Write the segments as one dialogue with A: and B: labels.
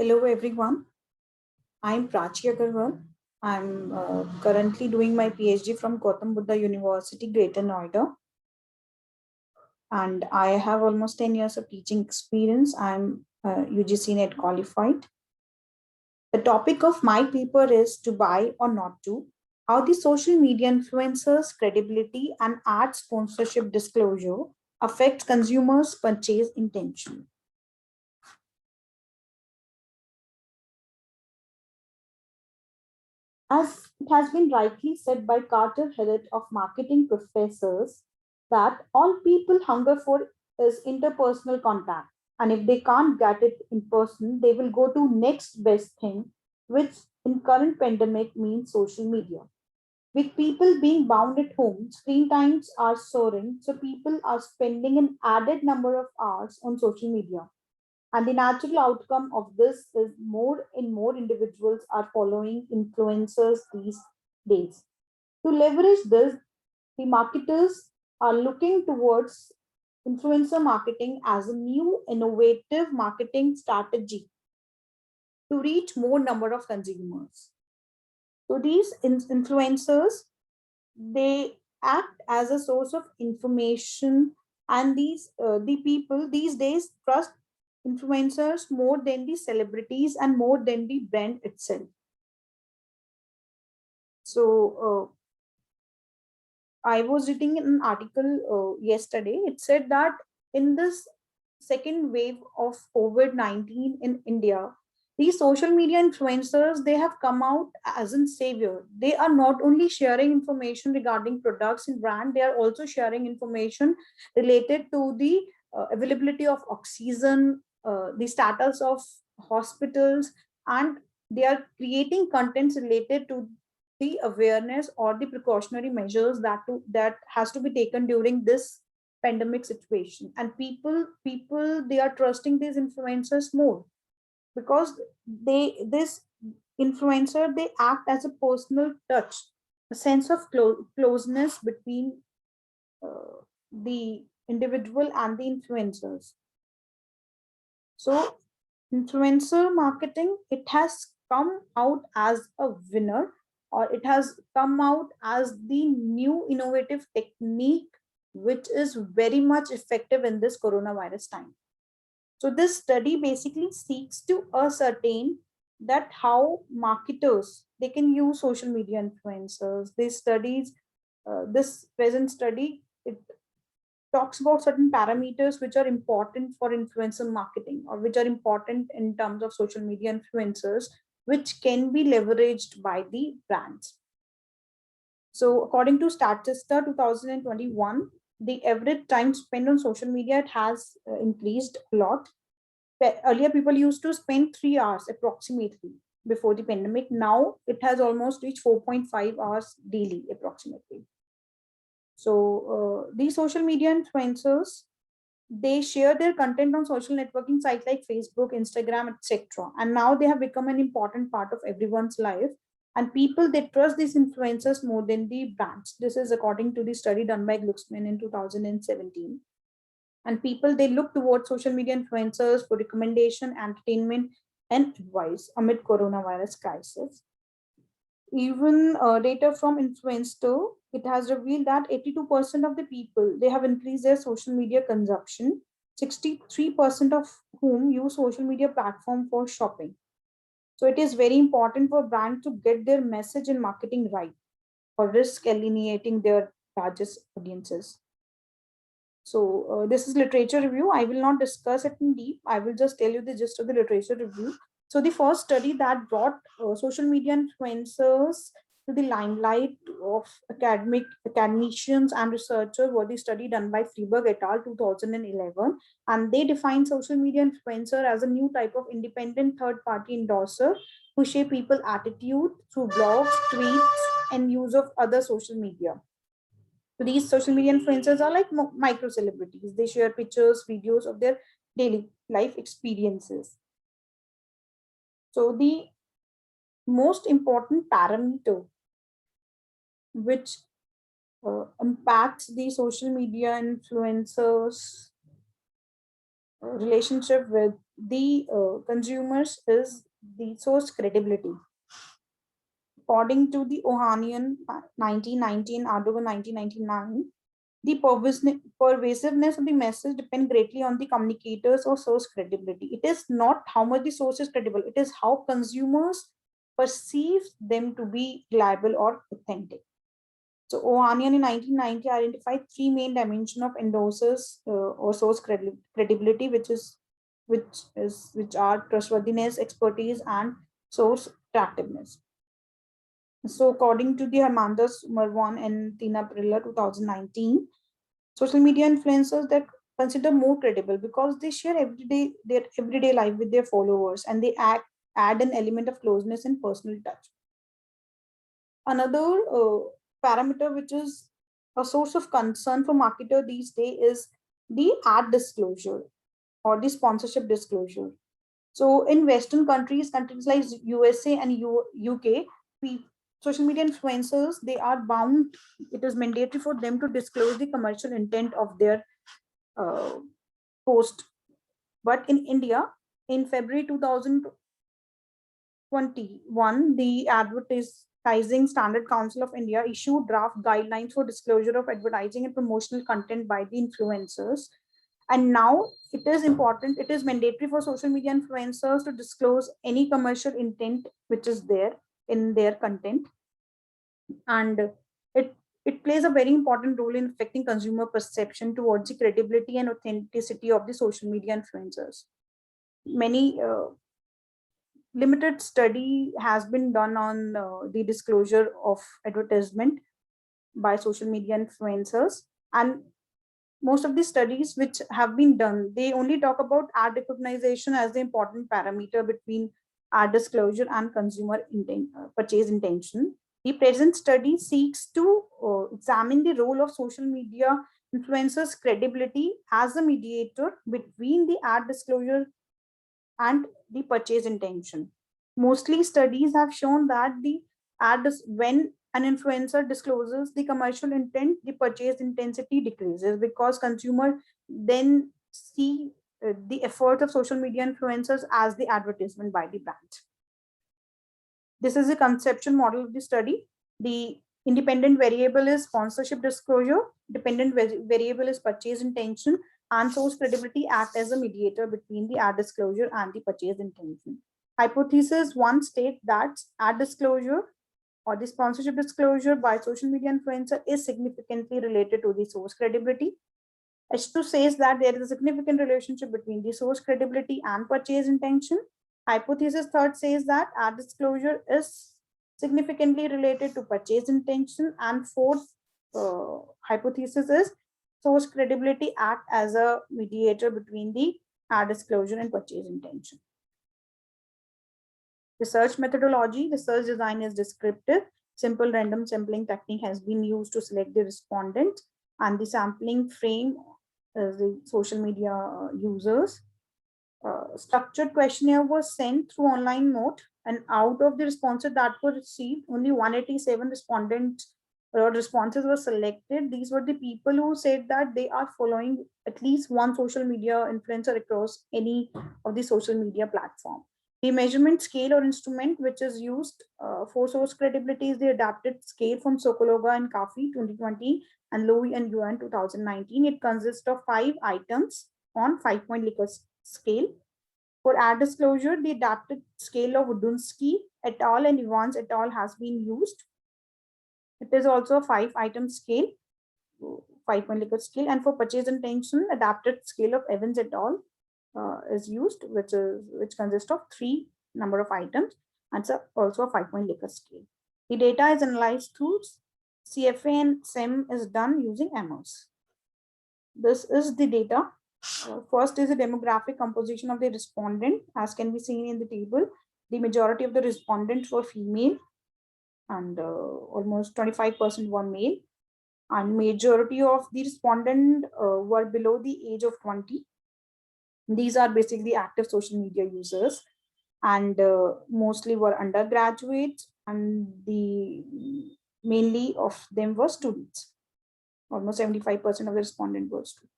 A: Hello, everyone. I'm Prachi Agarwal. I'm currently doing my PhD from Gautam Buddha University, Greater Noida, and I have almost 10 years of teaching experience. I'm UGC NET qualified. The topic of my paper is to buy or not to, how the social media influencers, credibility, and ad sponsorship disclosure affect consumers' purchase intention. As it has been rightly said by Carter Hillett of marketing professors, that all people hunger for is interpersonal contact. And if they can't get it in person, they will go to next best thing, which in current pandemic means social media. With people being bound at home, screen times are soaring, so people are spending an added number of hours on social media. And the natural outcome of this is more and more individuals are following influencers these days. To leverage this, the marketers are looking towards influencer marketing as a new innovative marketing strategy to reach more number of consumers. So these influencers, they act as a source of information, and the people these days trust influencers more than the celebrities and more than the brand itself. So I was reading an article yesterday. It said that in this second wave of COVID-19 in India, these social media influencers, they have come out as a savior. They are not only sharing information regarding products and brand, they are also sharing information related to the availability of oxygen, the status of hospitals, and they are creating contents related to the awareness or the precautionary measures that has to be taken during this pandemic situation. And people they are trusting these influencers more because this influencer, they act as a personal touch, a sense of closeness between the individual and the influencers. So influencer marketing, it has come out as a winner, or it has come out as the new innovative technique which is very much effective in this coronavirus time. So this study basically seeks to ascertain that how marketers, they can use social media influencers. This present study, it talks about certain parameters which are important for influencer marketing, or which are important in terms of social media influencers, which can be leveraged by the brands. So according to Statista 2021, the average time spent on social media, it has increased a lot. Earlier people used to spend 3 hours approximately before the pandemic. Now it has almost reached 4.5 hours daily approximately. So these social media influencers, they share their content on social networking sites like Facebook, Instagram, etc. And now they have become an important part of everyone's life. And people, they trust these influencers more than the brands. This is according to the study done by Glucksman in 2017. And people, they look towards social media influencers for recommendation, entertainment, and advice amid coronavirus crisis. Even data from Influencer, it has revealed that 82% of the people, they have increased their social media consumption, 63% of whom use social media platform for shopping. So it is very important for brand to get their message and marketing right, or risk alienating their largest audiences. So this is literature review. I will not discuss it in deep. I will just tell you the gist of the literature review. So the first study that brought social media influencers to the limelight of academicians and researchers was the study done by Freeberg et al. 2011, and they defined social media influencer as a new type of independent third-party endorser who shape people attitude through blogs, tweets, and use of other social media. So these social media influencers are like micro celebrities. They share pictures, videos of their daily life experiences. So the most important parameter which impacts the social media influencers relationship with the consumers is the source credibility. According to the Ohanian 1919, Erdogan 1999, the pervasiveness of the message depends greatly on the communicators or source credibility. It is not how much the source is credible, it is how consumers perceive them to be reliable or authentic. So Ohanian in 1990 identified three main dimensions of endorsers or source credibility, which are trustworthiness, expertise, and source attractiveness. So according to the Hermandas Marwan and Tina Prilla 2019, social media influencers that consider more credible because they share their everyday life with their followers, and they add an element of closeness and personal touch. Another parameter which is a source of concern for marketer these days is the ad disclosure or the sponsorship disclosure. So in Western countries like USA and UK, social media influencers, they are bound, it is mandatory for them to disclose the commercial intent of their uh, post. But in India, in February 2021, the Advertising Standard Council of India issued draft guidelines for disclosure of advertising and promotional content by the influencers. And now it is important, it is mandatory for social media influencers to disclose any commercial intent which is there in their content. And it plays a very important role in affecting consumer perception towards the credibility and authenticity of the social media influencers. Many limited study has been done on the disclosure of advertisement by social media influencers, and most of the studies which have been done, they only talk about ad recognition as the important parameter between ad disclosure and consumer purchase intention. The present study seeks to examine the role of social media influencers credibility as a mediator between the ad disclosure and the purchase intention. Mostly studies have shown that when an influencer discloses the commercial intent, the purchase intensity decreases because consumer then see the effort of social media influencers as the advertisement by the brand. This is a conceptual model of the study. The independent variable is sponsorship disclosure, dependent variable is purchase intention, and source credibility act as a mediator between the ad disclosure and the purchase intention. Hypothesis one state that ad disclosure or the sponsorship disclosure by social media influencer is significantly related to the source credibility. H2 says that there is a significant relationship between the source credibility and purchase intention. Hypothesis third says that ad disclosure is significantly related to purchase intention. And fourth hypothesis is source credibility act as a mediator between the ad disclosure and purchase intention. Research methodology, research design is descriptive. Simple random sampling technique has been used to select the respondent, and the sampling frame the social media users. Structured questionnaire was sent through online mode, and out of the responses that were received, only 187 respondents responses were selected. These were the people who said that they are following at least one social media influencer across any of the social media platform. The measurement scale or instrument which is used for source credibility is the adapted scale from Sokologa and Kafi 2020 and Lowy and Yuan 2019. It consists of 5 items on 5-point Likert scale. For ad disclosure, the adapted scale of Dunsky et al. And Evans et al. Has been used. It is also a 5-item scale, 5-point Likert scale. And for purchase intention, adapted scale of Evans et al. Is used, which consists of 3 number of items, and it's also a 5-point Likert scale. The data is analyzed through CFA and SEM is done using MOS. This is the data. First is the demographic composition of the respondent, as can be seen in the table. The majority of the respondents were female, and almost 25% were male, and majority of the respondents were below the age of 20. These are basically active social media users, and mostly were undergraduates, and the mainly of them were students. Almost 75% of the respondents were students.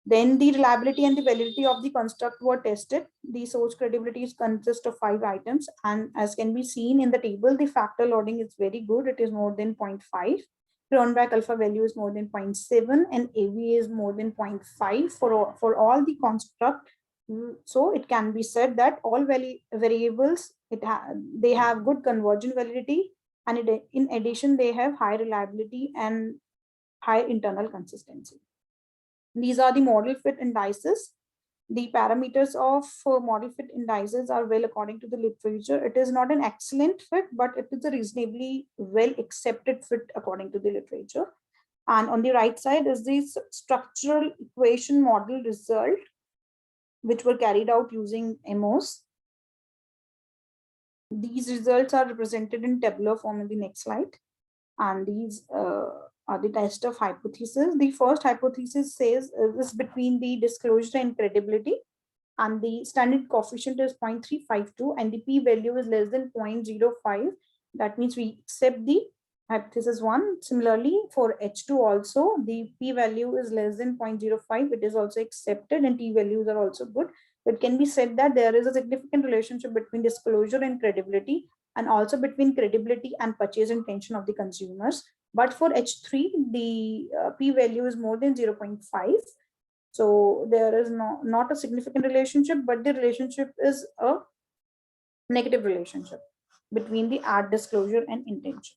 A: Then the reliability and the validity of the construct were tested. The source credibility consists of 5 items, and as can be seen in the table, the factor loading is very good. It is more than 0.5. Cronbach alpha value is more than 0.7, and AV is more than 0.5 for all the construct. So it can be said that all variables they have good convergent validity, and in addition they have high reliability and high internal consistency. These are the model fit indices. The parameters of model fit indices are well according to the literature. It is not an excellent fit, but it is a reasonably well accepted fit according to the literature. And on the right side is the structural equation model result, which were carried out using MOS. These results are represented in tabular form in the next slide. And these are the test of hypothesis. The first hypothesis says is between the disclosure and credibility, and the standard coefficient is 0.352, and the p-value is less than 0.05. That means we accept the hypothesis 1. Similarly, for H2 also, the p-value is less than 0.05. It is also accepted, and t-values are also good. It can be said that there is a significant relationship between disclosure and credibility, and also between credibility and purchase intention of the consumers. But for H3, the p-value is more than 0.5. So there is not a significant relationship, but the relationship is a negative relationship between the ad disclosure and intention.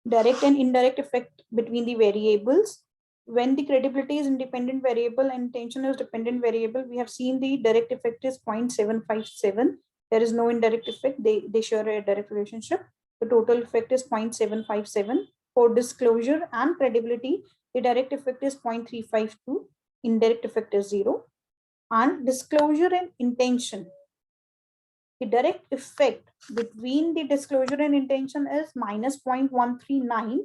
A: Direct and indirect effect between the variables. When the credibility is independent variable and intention is dependent variable, we have seen the direct effect is 0.757. There is no indirect effect. They share a direct relationship. The total effect is 0.757. For disclosure and credibility, the direct effect is 0.352. Indirect effect is 0. And disclosure and intention, the direct effect between the disclosure and intention is minus 0.139,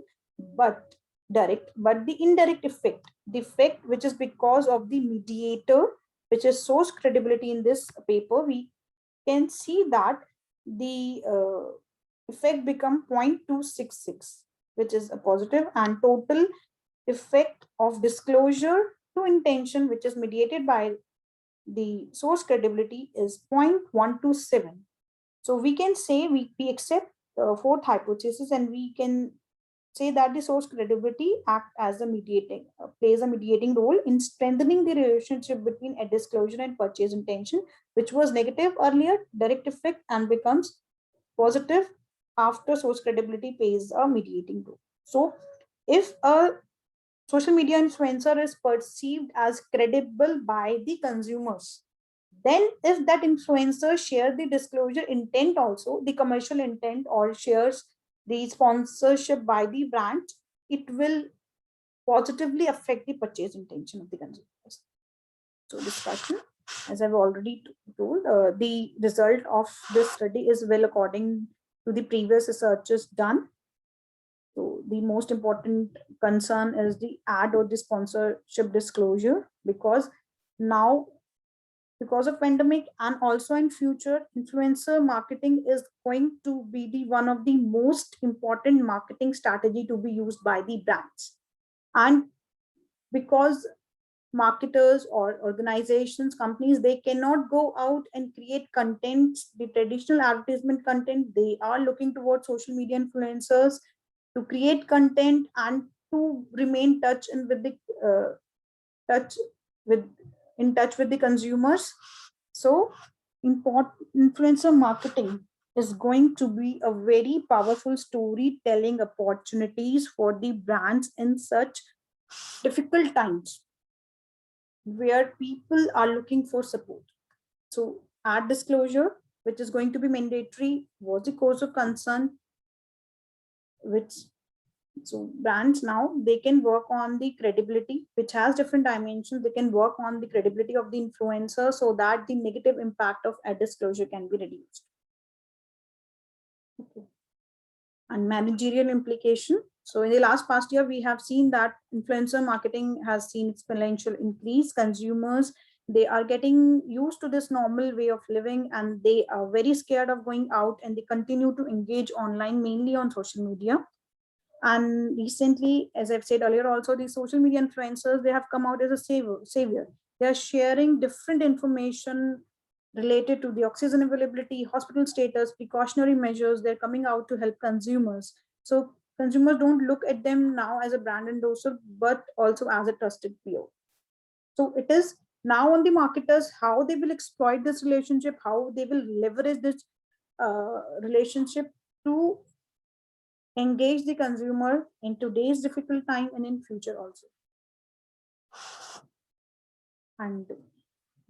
A: but the indirect effect, the effect which is because of the mediator, which is source credibility in this paper, we can see that the effect become 0.266, which is a positive, and total effect of disclosure to intention, which is mediated by the source credibility, is 0.127. So we can say we accept fourth hypothesis, and we can say that the source credibility act as a plays a mediating role in strengthening the relationship between a disclosure and purchase intention, which was negative earlier, direct effect, and becomes positive after source credibility plays a mediating role. So if a social media influencer is perceived as credible by the consumers, then if that influencer share the disclosure intent also, the commercial intent, or shares the sponsorship by the brand, it will positively affect the purchase intention of the consumers. So discussion, as I've already told, the result of this study is well according to the previous researches done. So the most important concern is the ad or the sponsorship disclosure, because now, because of pandemic and also in future, influencer marketing is going to be the one of the most important marketing strategy to be used by the brands. And because marketers or organizations, companies, they cannot go out and create content, the traditional advertisement content, they are looking towards social media influencers to create content and to remain touch with in touch with the consumers. So influencer marketing is going to be a very powerful storytelling opportunities for the brands in such difficult times where people are looking for support. So ad disclosure, which is going to be mandatory, was the cause of concern, which so brands now, they can work on the credibility, which has different dimensions. They can work on the credibility of the influencer so that the negative impact of ad disclosure can be reduced. Okay. And managerial implication. So in the past year, we have seen that influencer marketing has seen exponential increase. Consumers, they are getting used to this normal way of living, and they are very scared of going out, and they continue to engage online, mainly on social media. And recently, as I've said earlier, also the social media influencers, they have come out as a savior. They are sharing different information related to the oxygen availability, hospital status, precautionary measures. They're coming out to help consumers. So consumers don't look at them now as a brand endorser, but also as a trusted peer. So it is now on the marketers how they will exploit this relationship, how they will leverage this relationship to engage the consumer in today's difficult time and in future also. And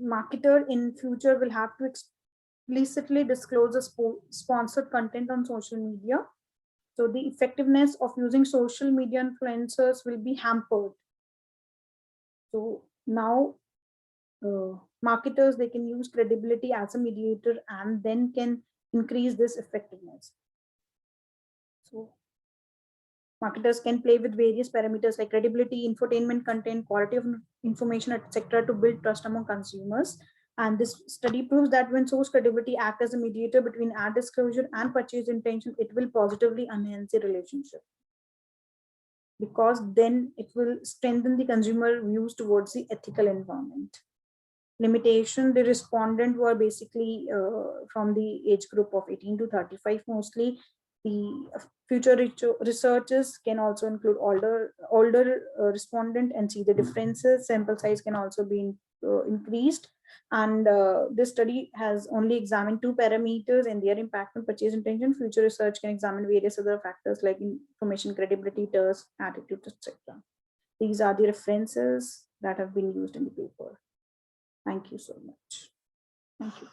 A: marketer in future will have to explicitly disclose the sponsored content on social media. So the effectiveness of using social media influencers will be hampered. So now marketers, they can use credibility as a mediator and then can increase this effectiveness. So marketers can play with various parameters like credibility, infotainment content, quality of information, etc., to build trust among consumers. And this study proves that when source credibility act as a mediator between ad disclosure and purchase intention, it will positively enhance the relationship, because then it will strengthen the consumer views towards the ethical environment. Limitation, the respondent were basically from the age group of 18 to 35 mostly. The future researchers can also include older respondent and see the differences. Sample size can also be increased. And this study has only examined two parameters and their impact on purchase intention. Future research can examine various other factors like information credibility, trust, attitude, etc. These are the references that have been used in the paper. Thank you so much. Thank you.